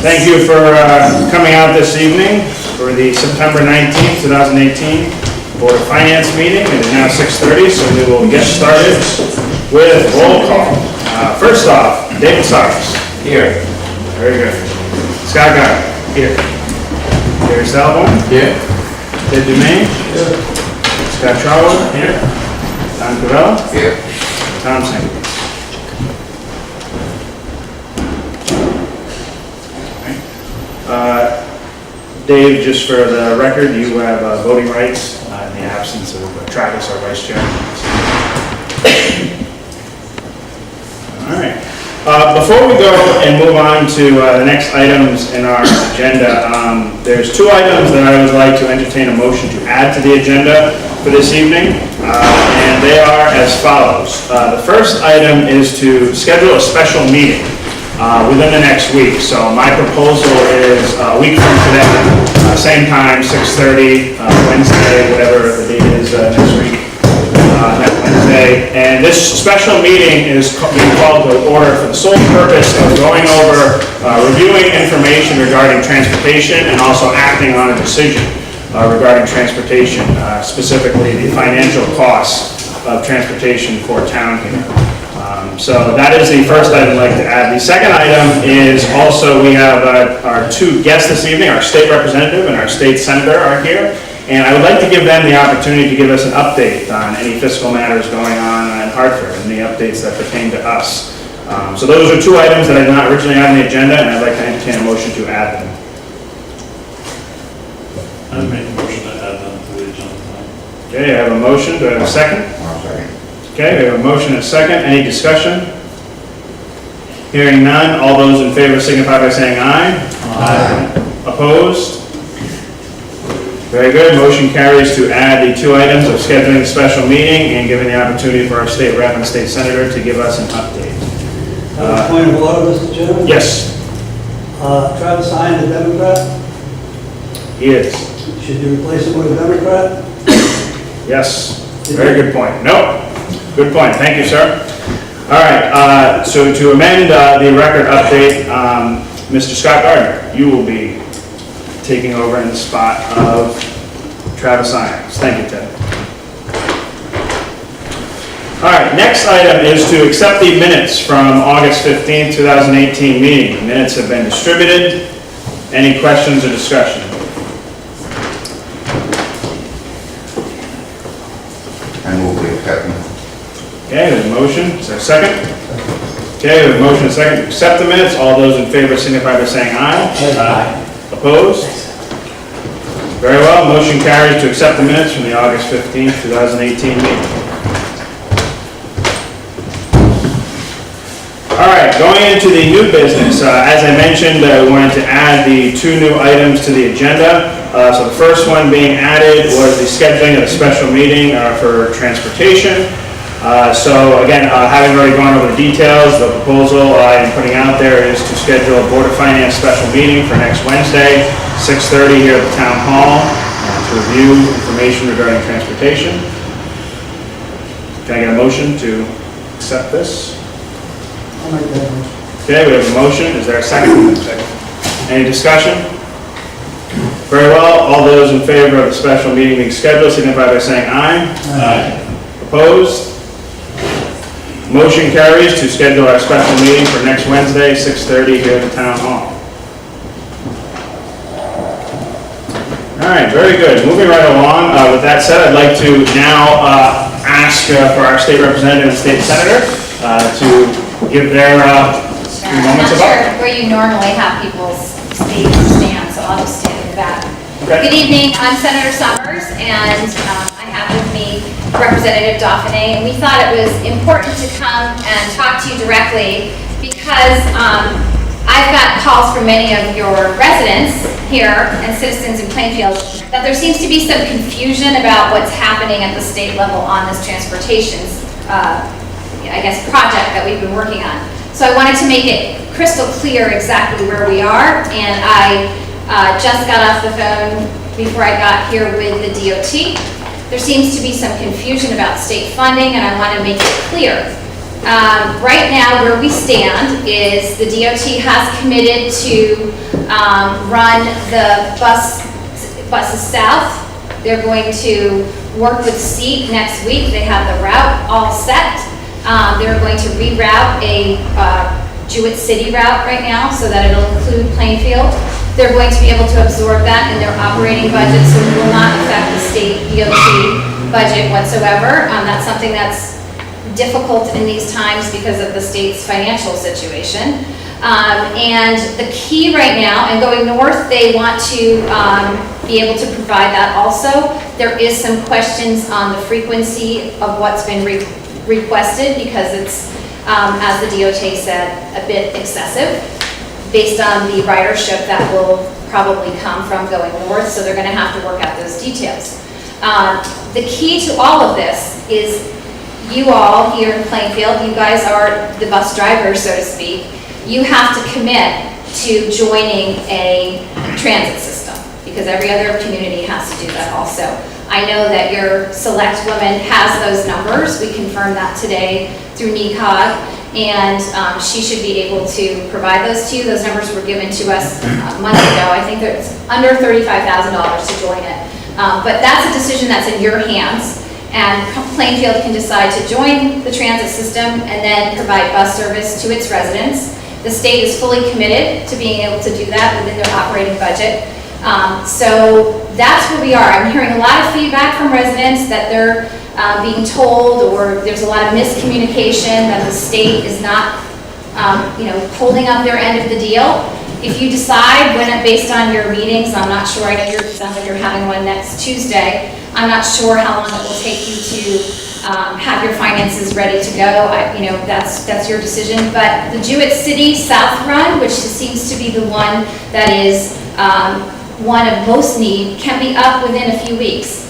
Thank you for coming out this evening for the September 19th, 2018 Board of Finance meeting. It is now 6:30, so we will get started with roll call. First off, David Sarvis. Here. Very good. Scott Gard. Here. Gary Salvo. Here. Ted Dumaine. Here. Scott Charwood. Here. Don Cavell. Here. Tom Singh. Dave, just for the record, you have voting rights in the absence of Travis, our vice chair. All right. Before we go and move on to the next items in our agenda, there's two items that I would like to entertain a motion to add to the agenda for this evening, and they are as follows. The first item is to schedule a special meeting within the next week. So my proposal is a week from today, same time, 6:30, Wednesday, whatever the date is next week, next Wednesday. And this special meeting is being called to order for the sole purpose of going over, reviewing information regarding transportation and also acting on a decision regarding transportation, specifically the financial costs of transportation for town here. So that is the first item I'd like to add. The second item is also we have our two guests this evening, our state representative and our state senator are here. And I would like to give them the opportunity to give us an update on any fiscal matters going on in Hartford and the updates that pertain to us. So those are two items that I did not originally have on the agenda, and I'd like to entertain a motion to add them. I'd make a motion to add them to the agenda. Okay, I have a motion. Do I have a second? I'll second. Okay, we have a motion and a second. Any discussion? Hearing none. All those in favor signify by saying aye. Aye. Opposed? Very good. Motion carries to add the two items of scheduling a special meeting and giving the opportunity for our state rep and state senator to give us an update. Point of order, Mr. Chairman. Yes, Travis signed a Democrat. he is. Should you replace him with a Democrat? Yes. Very good point. No. Good point. Thank you, sir. All right. So to amend the record update, Mr. Scott Gardner, you will be taking over in the spot of Travis Irons. Thank you, Ted. All right. Next item is to accept the minutes from August 15th, 2018 meeting. The minutes have been distributed. Any questions or discussion? I move we accept them. Okay, there's a motion. Is there a second? Okay, we have a motion and a second to accept the minutes. All those in favor signify by saying aye. Aye. Opposed? Very well. Motion carries to accept the minutes from the August 15th, 2018 meeting. All right, going into the new business. As I mentioned, we wanted to add the two new items to the agenda. So the first one being added was the scheduling of a special meeting for transportation. So again, having already gone over the details, the proposal I'm putting out there is to schedule a Board of Finance special meeting for next Wednesday, 6:30 here at the Town Hall, to review information regarding transportation. Can I get a motion to accept this? I'll make that motion. Okay, we have a motion. Is there a second? Second. Any discussion? Very well. All those in favor of the special meeting being scheduled signify by saying aye. Aye. Opposed? Motion carries to schedule our special meeting for next Wednesday, 6:30 here at the Town Hall. All right, very good. Moving right along. With that said, I'd like to now ask for our state representative and state senator to give their few moments I'm about. not sure where you normally have people's stage stand, so I'll just stand in the back. Okay. Good evening, I'm Senator Summers, and I have with me Representative Dauphinais, and we thought it was important to come and talk to you directly because I've got calls from many of your residents here and citizens in Plainfield that there seems to be some confusion about what's happening at the state level on this transportation, I guess, project that we've been working on. So I wanted to make it crystal clear exactly where we are, and I just got off the phone before I got here with the DOT. There seems to be some confusion about state funding, and I want to make it clear. Right now, where we stand is the DOT has committed to run the buses south. They're going to work with SEAT next week. They have the route all set. They're going to reroute a Jewett City route right now so that it'll include Plainfield. They're going to be able to absorb that in their operating budget, so it will not affect the state DOT budget whatsoever. That's something that's difficult in these times because of the state's financial situation. And the key right now, and going north, they want to be able to provide that also. There is some questions on the frequency of what's been requested because it's, as the DOT said, a bit excessive based on the ridership that will probably come from going north, so they're going to have to work out those details. The key to all of this is you all here in Plainfield, you guys are the bus drivers, so to speak. You have to commit to joining a transit system because every other community has to do that also. I know that your select woman has those numbers. We confirmed that today through NECOG, and she should be able to provide those to you. Those numbers were given to us months ago. I think that it's under $35,000 to join it. But that's a decision that's in your hands. And Plainfield can decide to join the transit system and then provide bus service to its residents. The state is fully committed to being able to do that within their operating budget. So that's where we are. I'm hearing a lot of feedback from residents that they're being told, or there's a lot of miscommunication that the state is not, holding up their end of the deal. If you decide based on your meetings, I'm not sure. I know it sounds like you're having one next Tuesday. I'm not sure how long it will take you to have your finances ready to go. That's your decision. But the Jewett City South Run, which seems to be the one that is one of most need, can be up within a few weeks.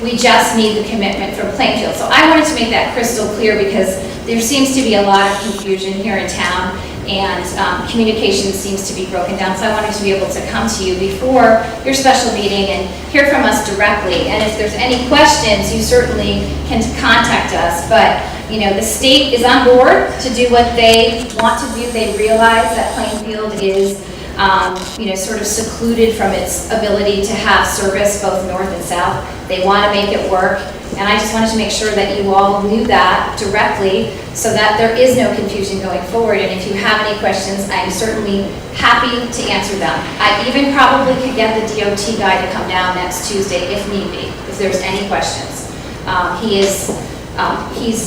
We just need the commitment from Plainfield. So I wanted to make that crystal clear because there seems to be a lot of confusion here in town, and communication seems to be broken down. So I wanted to be able to come to you before your special meeting and hear from us directly. And if there's any questions, you certainly can contact us. But the state is on board to do what they want to do. They realize that Plainfield is sort of secluded from its ability to have service both north and south. They want to make it work. And I just wanted to make sure that you all knew that directly so that there is no confusion going forward. And if you have any questions, I'm certainly happy to answer them. I even probably could get the DOT guy to come down next Tuesday if need be, if there's any questions. He's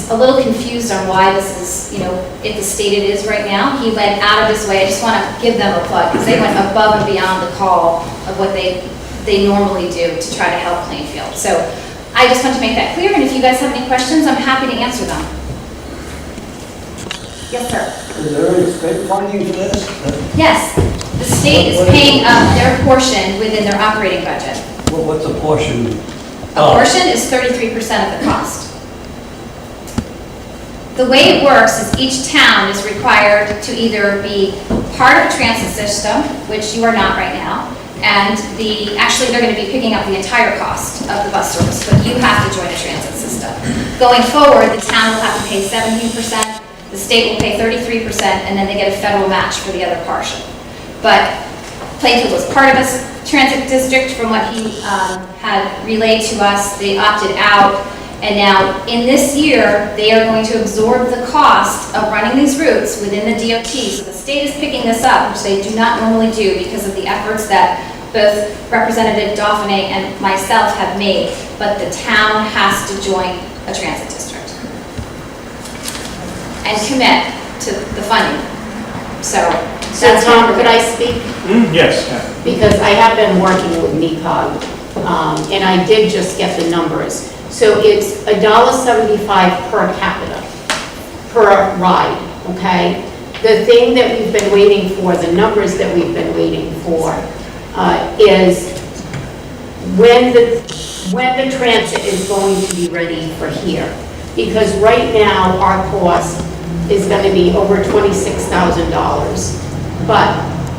a little confused on why this is, at the state it is right now. He went out of his way. I just want to give them a plug because they went above and beyond the call of what they normally do to try to help Plainfield. So I just want to make that clear, and if you guys have any questions, I'm happy to answer them. Yes, sir. Is there any state funding for this? Yes, the state is paying up their portion within their operating budget. What's a portion? A portion is 33% of the cost. The way it works is each town is required to either be part of a transit system, which you are not right now, and actually they're going to be picking up the entire cost of the bus service, but you have to join a transit system. Going forward, the town will have to pay 17%, the state will pay 33%, and then they get a federal match for the other portion. But Plainfield was part of a transit district from what he had relayed to us. They opted out. And now, in this year, they are going to absorb the cost of running these routes within the DOT. So the state is picking this up, which they do not normally do because of the efforts that both Representative Dauphinais and myself have made. But the town has to join a transit district and commit to the funding. So that's Tom, could I speak? Yes. Because I have been working with NECOG, and I did just get the numbers. So it's $1.75 per capita, per ride, okay? The thing that we've been waiting for, the numbers that we've been waiting for, is when the transit is going to be ready for here. Because right now, our cost is gonna be over $26,000. But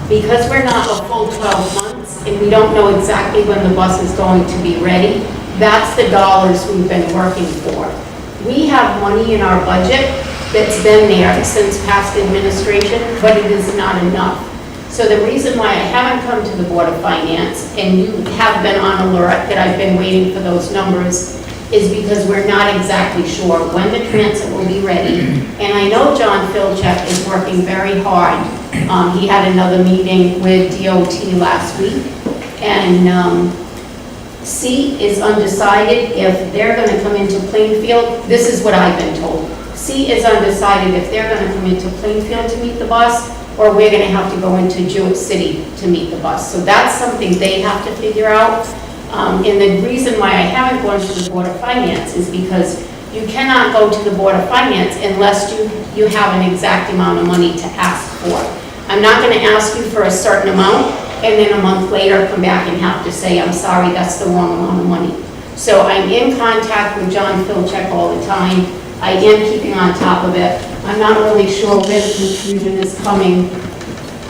because we're not a full 12 months, and we don't know exactly when the bus is going to be ready, that's the dollars we've been working for. We have money in our budget that's been there since past administration, but it is not enough. So the reason why I haven't come to the Board of Finance, and you have been on alert that I've been waiting for those numbers, is because we're not exactly sure when the transit will be ready. And I know John Filchek is working very hard. He had another meeting with DOT last week, and C is undecided if they're going to come into Plainfield. This is what I've been told. C is undecided if they're going to come into Plainfield to meet the bus, or we're going to have to go into Jewett City to meet the bus. So that's something they have to figure out. And the reason why I haven't gone to the Board of Finance is because you cannot go to the Board of Finance unless you have an exact amount of money to ask for. I'm not going to ask you for a certain amount and then a month later come back and have to say, I'm sorry, that's the wrong amount of money. So I'm in contact with John Filchek all the time. I am keeping on top of it. I'm not really sure where the confusion is coming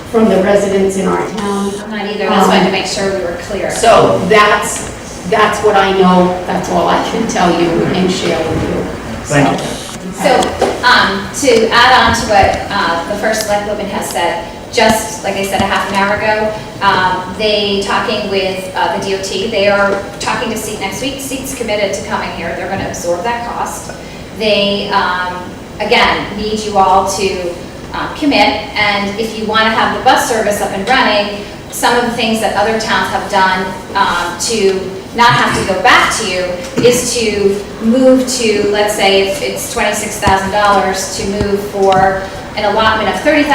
from the residents in our town. I'm not either, that's why I had to make sure we were clear. So that's what I know, that's all I can tell you and share with you. Thank you. So, to add on to what the First Selectman has said, just like I said a half an hour ago, they talking with the DOT, they are talking to SEAT next week. SEAT's committed to coming here, they're going to absorb that cost. They, again, need you all to commit, and if you want to have the bus service up and running, some of the things that other towns have done to not have to go back to you is to move to, let's say if it's $26,000, to move for an allotment of $30,000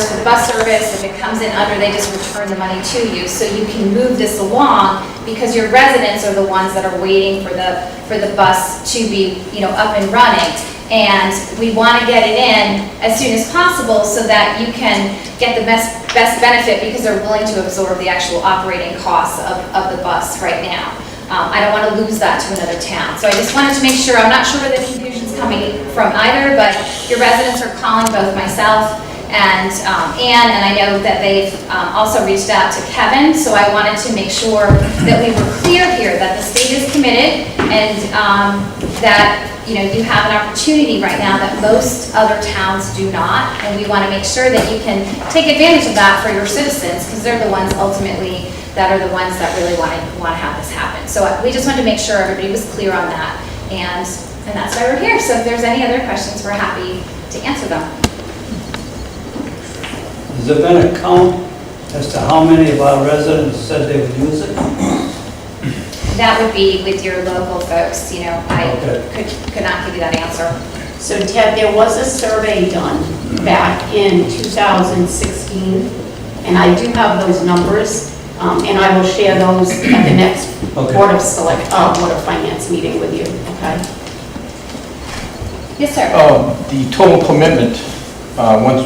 for the bus service. If it comes in under, they just return the money to you. So you can move this along because your residents are the ones that are waiting for the bus to be, up and running. And we want to get it in as soon as possible so that you can get the best benefit because they're willing to absorb the actual operating costs of the bus right now. I don't want to lose that to another town. So I just wanted to make sure, I'm not sure where the confusion's coming from either, but your residents are calling both myself and Anne, and I know that they've also reached out to Kevin, so I wanted to make sure that we were clear here that the state is committed and that you have an opportunity right now that most other towns do not, and we want to make sure that you can take advantage of that for your citizens because they're the ones ultimately that are the ones that really want to have this happen. So we just wanted to make sure everybody was clear on that, and that's why we're here. So if there's any other questions, we're happy to answer them. Has there been a count as to how many of our residents said they would use it? That would be with your local folks, I Okay. could not give you that answer. So Ted, there was a survey done back in 2016, and I do have those numbers, and I will share those at the next Okay. Board of Finance meeting with you, okay? Yes, sir. The total commitment,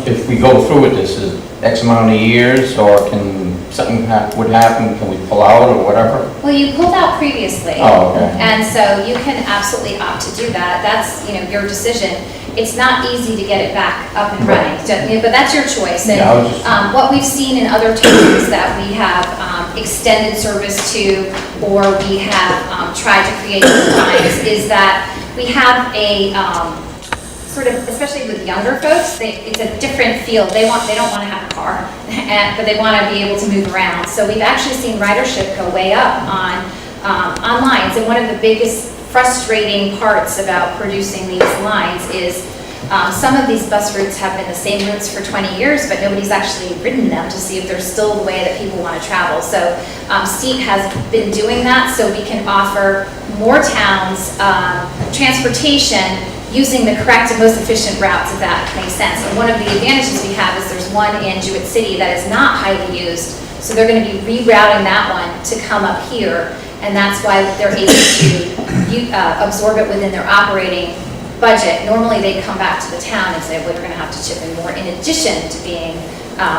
if we go through with this, is X amount of years, or can something would happen, can we pull out or whatever? Well, you pulled out previously. Oh, okay. And so you can absolutely opt to do that. That's, your decision. It's not easy to get it back up and running, but that's your choice. And Yeah, I was just- what we've seen in other towns that we have extended service to, or we have tried to create new times, is that we have a sort of, especially with younger folks, it's a different feel. They don't want to have a car, but they want to be able to move around. So we've actually seen ridership go way up on lines. And one of the biggest frustrating parts about producing these lines is some of these bus routes have been the same routes for 20 years, but nobody's actually ridden them to see if they're still the way that people want to travel. So SEAT has been doing that so we can offer more towns transportation using the correct and most efficient routes, if that makes sense. And one of the advantages we have is there's one in Jewett City that is not highly used, so they're going to be rerouting that one to come up here, and that's why they're able to absorb it within their operating budget. Normally they come back to the town and say, well, you're going to have to chip in more in addition to being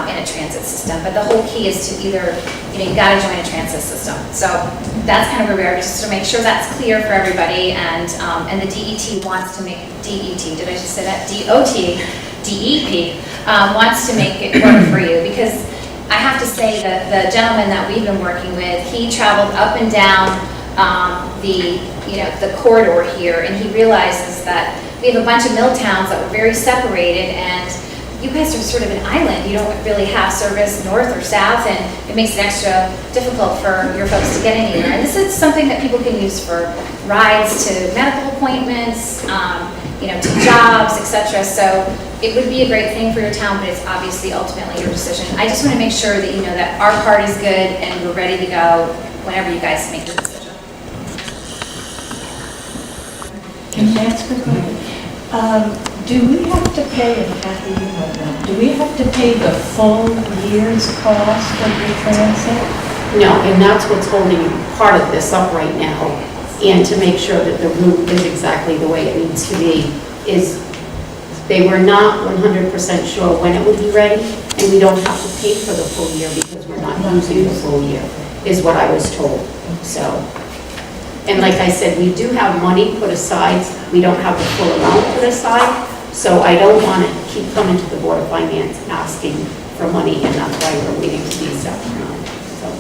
in a transit system. But the whole key is to either, you got to join a transit system. So that's kind of where we are, just to make sure that's clear for everybody. And the DET wants to make, DET, did I just say that? DEP wants to make it work for you, because I have to say that the gentleman that we've been working with, he traveled up and down the corridor here, and he realizes that we have a bunch of mill towns that were very separated, and you guys are sort of an island. You don't really have service north or south, and it makes it extra difficult for your folks to get anywhere. And this is something that people can use for rides to medical appointments, to jobs, etc. So it would be a great thing for your town, but it's obviously ultimately your decision. I just want to make sure that you know that our part is good and we're ready to go whenever you guys make the decision. Can I ask a question? Do we have to pay, and Kathy, you know that, do we have to pay the full year's cost of the transit? No, and that's what's holding part of this up right now. And to make sure that the route is exactly the way it needs to be, is they were not 100% sure when it would be ready, and we don't have to pay for the full year because we're not using the full year, is what I was told, so. And like I said, we do have money put aside, we don't have the full amount put aside, so I don't want to keep coming to the Board of Finance and asking for money, and that's why we're waiting to be set now, so.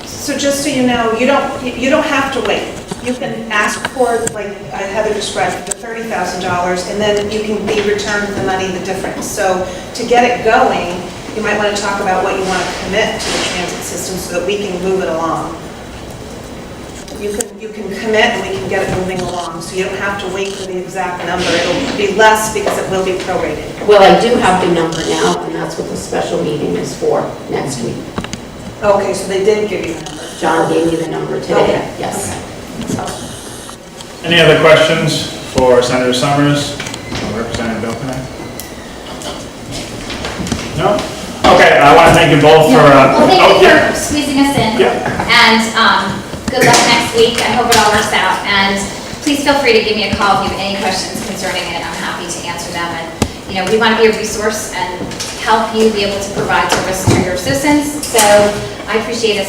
So just so you know, you don't have to wait. You can ask for, like Heather described, the $30,000, and then you can be returned the money, the difference. So to get it going, you might want to talk about what you want to commit to the transit system so that we can move it along. You can commit and we can get it moving along, so you don't have to wait for the exact number. It'll be less because it will be prorated. Well, I do have the number now, and that's what the special meeting is for next week. Okay, so they did give you the number. John gave me the number today, Okay. yes. Any other questions for Senator Summers or Representative Dauphinais? No? Okay, I want to thank you both for... Well, thank you for squeezing us in. Yeah. And good luck next week. I hope it all works out. And please feel free to give me a call if you have any questions concerning it. I'm happy to answer them. And, we want to be a resource and help you be able to provide service to your citizens. So I appreciate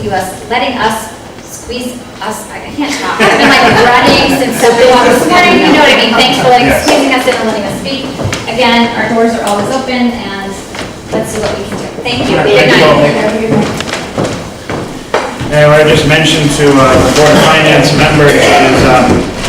you letting us squeeze us. I can't talk. I've been running since 7 o'clock this morning. You know what I mean? Thanks for squeezing us in and letting us speak. Again, our doors are always open, and let's see what we can do. Thank you. Good night. And what I just mentioned to the Board of Finance members is,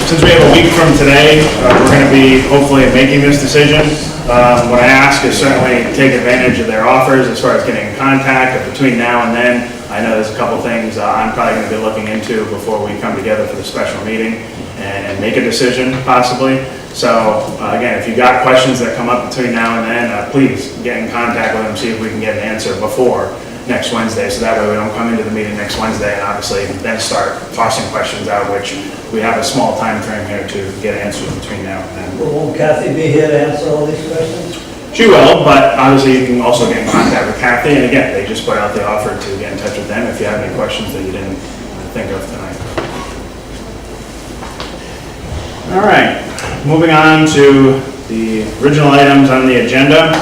since we have a week from today, we're going to be hopefully making this decision. What I ask is certainly take advantage of their offers as far as getting in contact. But between now and then, I know there's a couple things I'm probably going to be looking into before we come together for the special meeting and make a decision possibly. So again, if you got questions that come up between now and then, please get in contact with them, see if we can get an answer before next Wednesday, so that way we don't come into the meeting next Wednesday and obviously then start tossing questions out, which we have a small time frame here to get answers between now and then. Well, won't Kathy be here to answer all these questions? She will, but obviously you can also get in contact with Kathy, and again, they just put out the offer to get in touch with them if you have any questions that you didn't think of tonight. All right, moving on to the original items on the agenda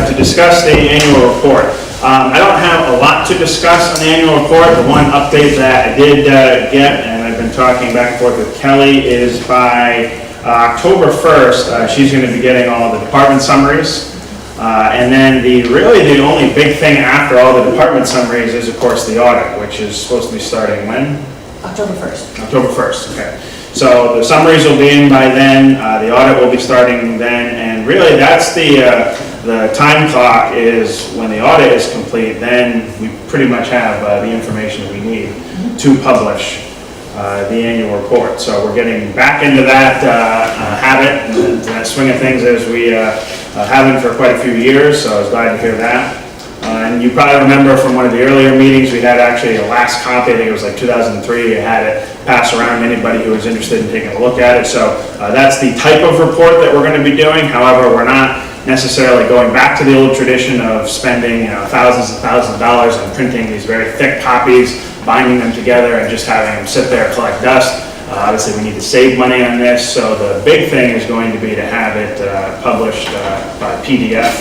to discuss the annual report. I don't have a lot to discuss on the annual report. The one update that I did get, and I've been talking back and forth with Kelly, is by October 1st, she's going to be getting all the department summaries. And then really the only big thing after all the department summaries is, of course, the audit, which is supposed to be starting when? October 1st. October 1st, okay. So the summaries will be in by then, the audit will be starting then, and really that's the time clock is when the audit is complete, then we pretty much have the information that we need to publish the annual report. So we're getting back into that habit and that swing of things as we haven't for quite a few years, so I was glad to hear that. And you probably remember from one of the earlier meetings, we had actually a last copy, I think it was like 2003, you had it pass around to anybody who was interested in taking a look at it. So that's the type of report that we're going to be doing. However, we're not necessarily going back to the old tradition of spending thousands and thousands of dollars on printing these very thick copies, binding them together and just having them sit there collect dust. Obviously we need to save money on this, so the big thing is going to be to have it published by PDF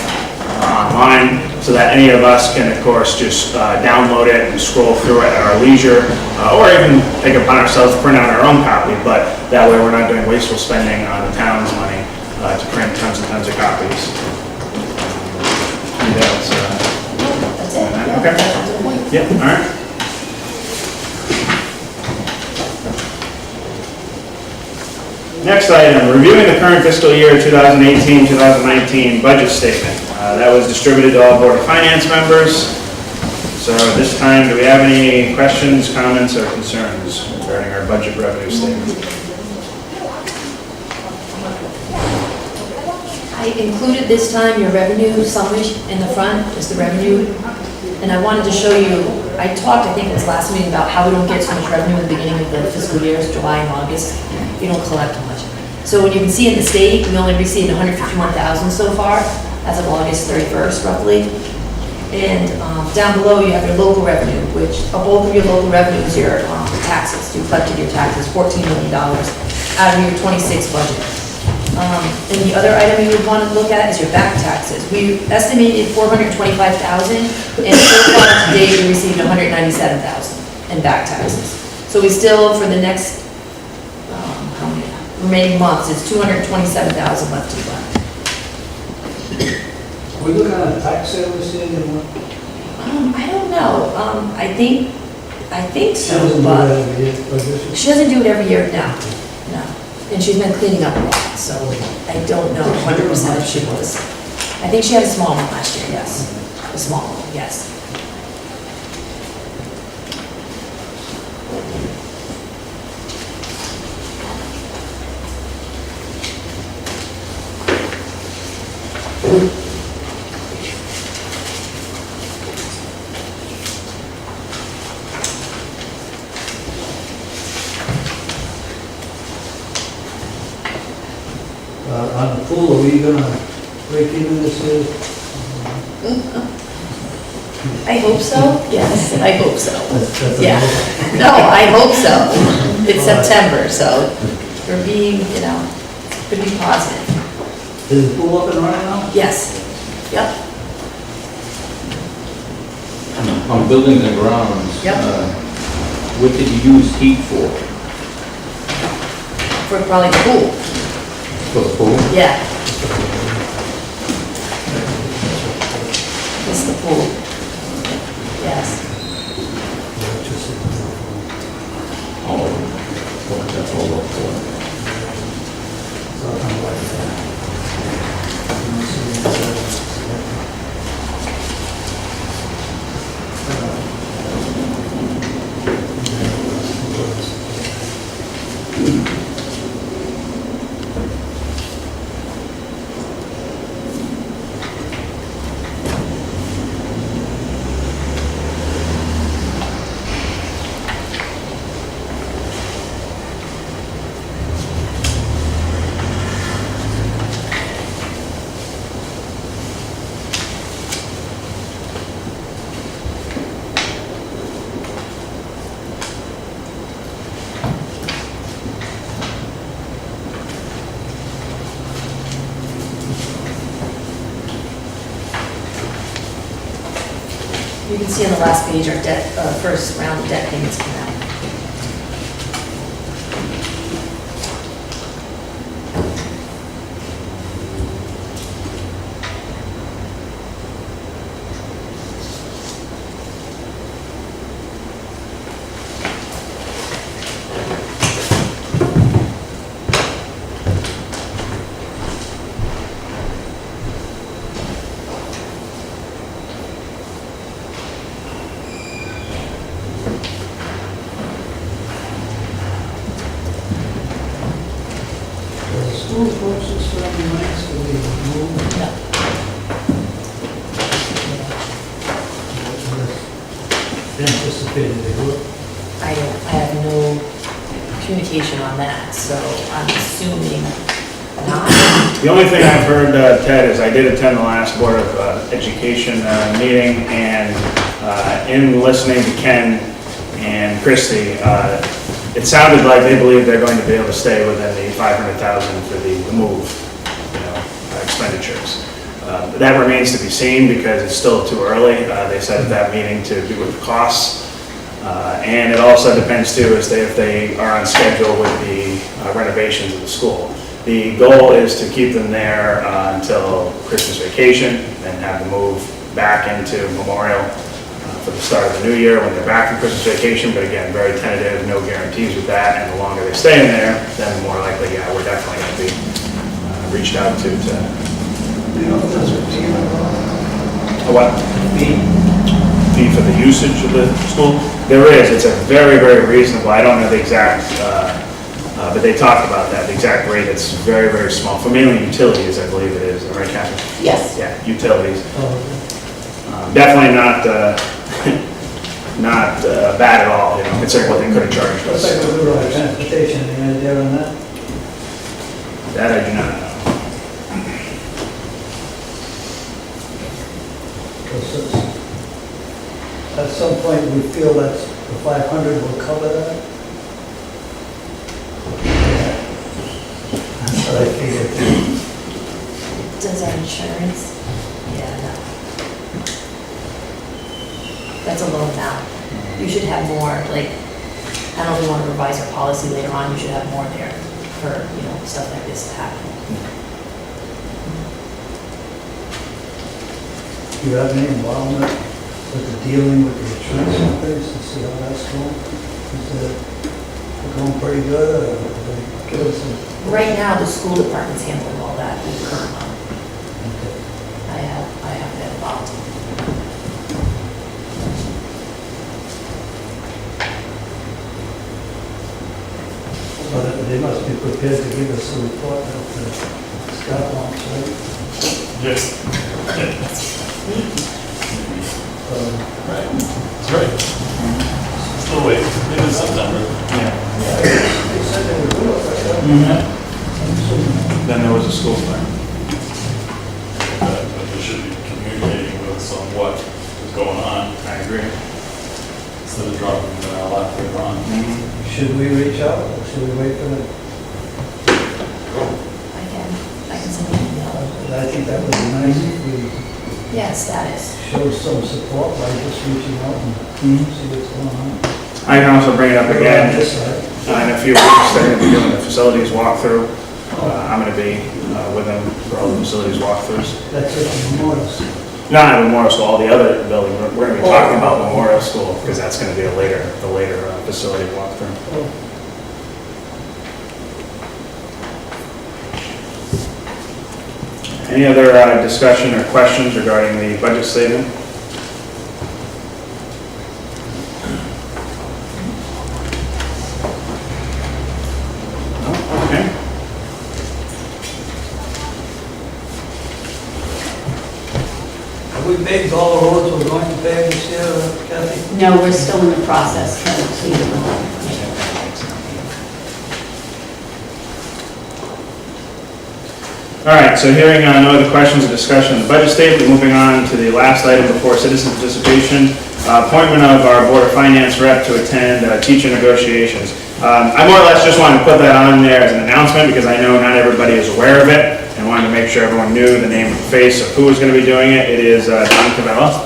online, so that any of us can of course just download it and scroll through it at our leisure, or even take it upon ourselves to print out our own copy, but that way we're not doing wasteful spending on the town's money to print tons and tons of copies. That's it. Okay. Yeah, all right. Next item, reviewing the current fiscal year 2018-2019 budget statement. That was distributed to all Board of Finance members. So at this time, do we have any questions, comments, or concerns regarding our budget revenue statement? I included this time your revenue summary in the front, is the revenue. And I wanted to show you, I talked, I think it was last meeting, about how we don't get so much revenue in the beginning of the fiscal years, July and August. We don't collect much. So when you can see in the state, we only received 151,000 so far, as of August 31st roughly. And down below you have your local revenue, which both of your local revenues, your taxes, you collected your taxes, $14 million out of your 26 budget. And the other item you would want to look at is your back taxes. We estimated $425,000, and so far today we received $197,000 in back taxes. So we still, for the next how many remaining months, it's $227,000 left to collect. We looking at a tax sale this year, you know? I don't know. I think She so, doesn't do but that every year, but this is- she doesn't do it every year now. No. And she's been cleaning up a lot, so I don't know 100% if she was. I think she had a small one last year, yes. A small one, yes. On the pool, are we gonna break even this year? I hope so, yes, I hope so. That's a Yeah. No, I hope so. It's September, so we're being, could be positive. Is the pool up and running now? Yes, yep, On buildings and grounds. Yep. What did you use heat for? for probably the pool, For the pool? yeah. It's the pool, yes. Oh, what that's all up for. You can see on the last page our debt, first round of debt payments come out. School courses for the nights to be moved. No. Anticipated they would. I have no communication on that, so I'm assuming not. The only thing I've heard, Ted, is I did attend the last Board of Education meeting, and in listening to Ken and Christie, it sounded like they believe they're going to be able to stay within the $500,000 for the move, expenditures. That remains to be seen because it's still too early. They said at that meeting to do with the costs. And it also depends too as if they are on schedule with the renovations of the school. The goal is to keep them there until Christmas vacation and have them move back into Memorial for the start of the new year when they're back from Christmas vacation, but again, very tentative, no guarantees with that, and the longer they stay in there, then the more likely, yeah, we're definitely gonna be reached out to. What? Fee for the usage of the school? There is, it's a very, very reasonable, I don't know the exact, but they talked about that, the exact rate, it's very, very small, for mainly utilities, I believe it is, right, Catherine? Yes. Yeah, utilities. Definitely not, not bad at all, you know, considering what they could have charged us. What's like the rural transportation, any idea on that? That I do not know. Because at some point, we feel that the 500 will cover that. That's what I figured. Does our insurance? Yeah, no. That's a low amount. You should have more, like, I don't know if we want to revise our policy later on, you should have more there for, you know, stuff like this to happen. Do you have any involvement with the dealing with the insurance companies to see how that's going? Is it going pretty good, or they give us some? Right now, the school department's handling all that with the current one. Okay. I have been involved. But they must be prepared to give us a report that Scott wants, right? Yes. Right, that's right. Still waiting, maybe in September. They said they would do it, right? Then there was a school plan. But they should be communicating with us on what is going on, I agree. instead of dropping it in our lap later on. Should we reach out, or should we wait for them? I can send you an email. I think that would be nice if we Yeah, status. show some support by just reaching out and see what's going on. I can also bring it up On again, this side. in a few weeks, they're gonna be doing the facilities walkthrough. I'm gonna be with them for all the facilities walkthroughs. That's it, Memorial. Not at Memorial School, all the other buildings, we're gonna be talking about Memorial School, because that's gonna be the later facility walkthrough. Any other discussion or questions regarding the budget statement? No? Okay. Have we paved all the roads we're going to pave this year, Kathy? No, we're still in the process. All right, so hearing no other questions or discussion on the budget statement, moving on to the last item before citizen participation, appointment of our Board of Finance rep to attend teacher negotiations. I more or less just wanted to put that on there as an announcement because I know not everybody is aware of it and wanted to make sure everyone knew the name and face of who was going to be doing it. It is Don Cavella.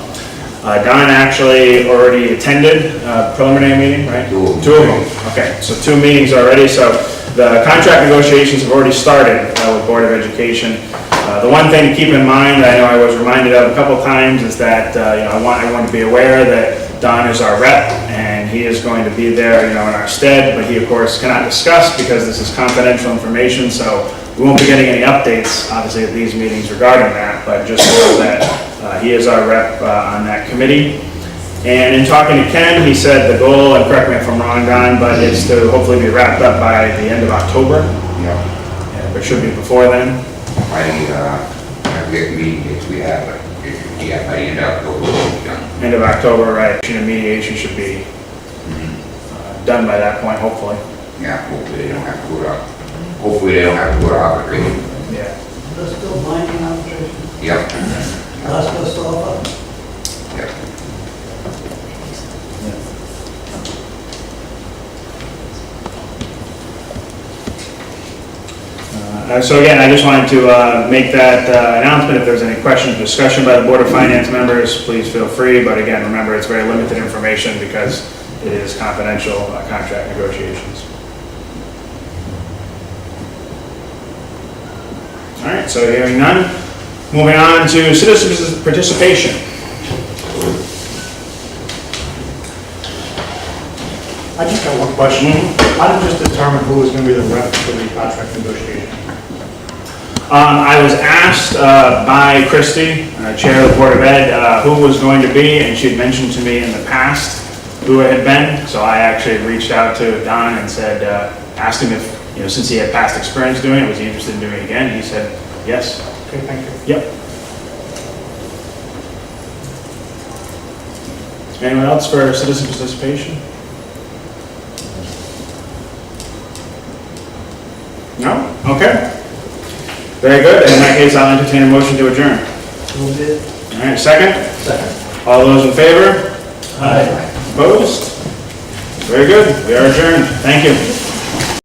Don actually already attended preliminary meeting, right? Two of them. Okay, so 2 meetings already. So the contract negotiations have already started with Board of Education. The one thing to keep in mind, I know I was reminded of a couple times, is that I want everyone to be aware that Don is our rep, and he is going to be there, in our stead. But he, of course, cannot discuss because this is confidential information. So we won't be getting any updates, obviously, at these meetings regarding that. But just know that he is our rep on that committee. And in talking to Ken, he said the goal, and correct me if I'm wrong, Don, but it's to hopefully be wrapped up by the end of October. Yeah, But it should be before then. I forget the meeting dates we have, but yeah, by the end of October, we'll be done. End of October, right? Mediation should be done by that point, hopefully. Yeah, hopefully they don't have to go to arbitration. Yeah. There's still binding arbitration. Yep. Last bus stop. Yep. So again, I just wanted to make that announcement. If there's any questions, discussion by the Board of Finance members, please feel free. But again, remember, it's very limited information because it is confidential contract negotiations. All right, so hearing none, moving on to citizens' participation. I just got one question. How did you just determine who was going to be the rep for the contract negotiation? I was asked by Christie, Chair of the Board of Ed, who was going to be, and she had mentioned to me in the past who it had been, so I actually reached out to Don and said, asked him if, since he had past experience doing it, was he interested in doing it again? He said, yes. Okay, thank you. Yep. Anyone else for citizen participation? No? Okay. Very good. In that case, I'll entertain a motion to adjourn. Move it. All right, second? Second. All those in favor? Aye. Opposed? Very good. We are adjourned. Thank you.